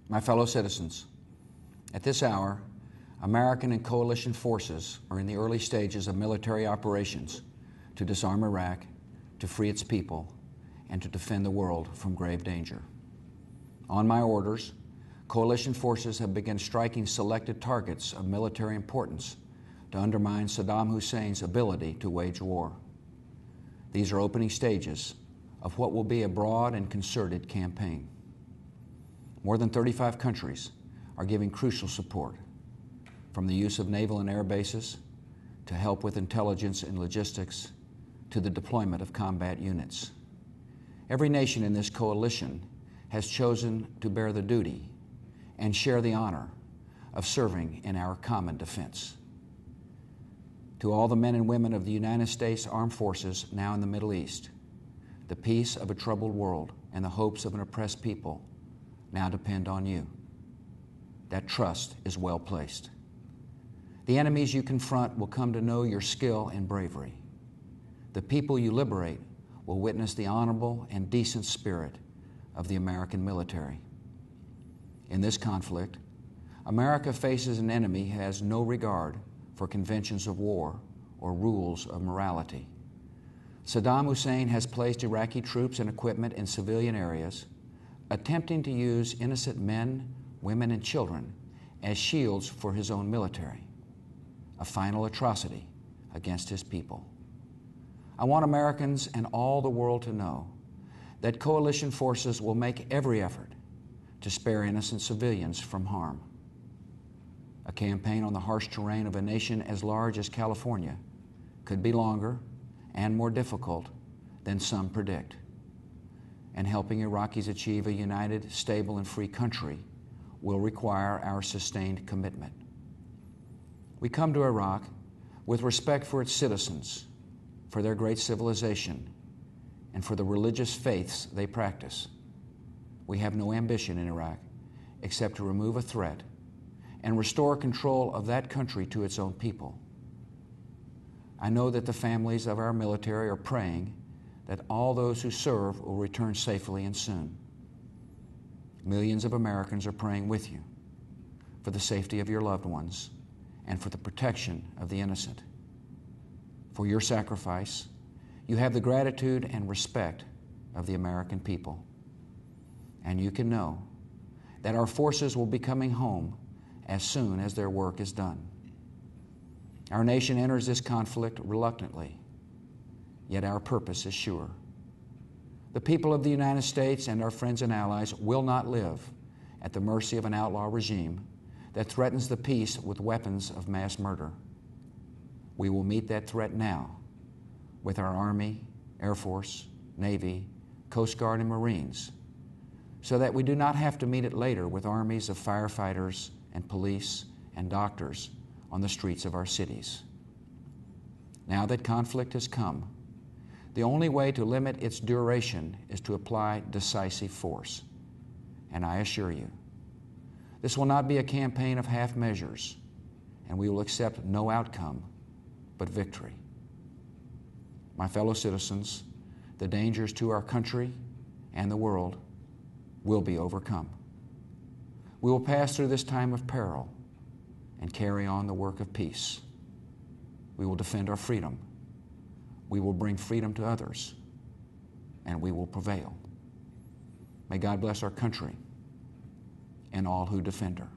My fellow citizens, at this hour, American and coalition forces are in the early stages of military operations to disarm Iraq, to free its people, and to defend the world from grave danger. On my orders, coalition forces have begun striking selected targets of military importance to undermine Saddam Hussein's ability to wage war. These are opening stages of what will be a broad and concerted campaign. More than 35 countries are giving crucial support, from the use of naval and air bases to help with intelligence and logistics to the deployment of combat units. Every nation in this coalition has chosen to bear the duty and share the honor of serving in our common defense. To all the men and women of the United States Armed Forces now in the Middle East, the peace of a troubled world and the hopes of an oppressed people now depend on you. That trust is well placed. The enemies you confront will come to know your skill and bravery. The people you liberate will witness the honorable and decent spirit of the American military. In this conflict, America faces an enemy who has no regard for conventions of war or rules of morality. Saddam Hussein has placed Iraqi troops and equipment in civilian areas, attempting to use innocent men, women, and children as shields for his own military, a final atrocity against his people. I want Americans and all the world to know that coalition forces will make every effort to spare innocent civilians from harm. A campaign on the harsh terrain of a nation as large as California could be longer and more difficult than some predict. And helping Iraqis achieve a united, stable, and free country will require our sustained commitment. We come to Iraq with respect for its citizens, for their great civilization, and for the religious faiths they practice. We have no ambition in Iraq except to remove a threat and restore control of that country to its own people. I know that the families of our military are praying that all those who serve will return safely and soon. Millions of Americans are praying with you for the safety of your loved ones and for the protection of the innocent. For your sacrifice, you have the gratitude and respect of the American people. And you can know that our forces will be coming home as soon as their work is done. Our nation enters this conflict reluctantly, yet our purpose is sure. The people of the United States and our friends and allies will not live at the mercy of an outlaw regime that threatens the peace with weapons of mass murder. We will meet that threat now with our Army, Air Force, Navy, Coast Guard, and Marines, so that we do not have to meet it later with armies of firefighters and police and doctors on the streets of our cities. Now that conflict has come, the only way to limit its duration is to apply decisive force. And I assure you, this will not be a campaign of half measures, and we will accept no outcome but victory. My fellow citizens, the dangers to our country and the world will be overcome. We will pass through this time of peril and carry on the work of peace. We will defend our freedom. We will bring freedom to others, and we will prevail. May God bless our country and all who defend her.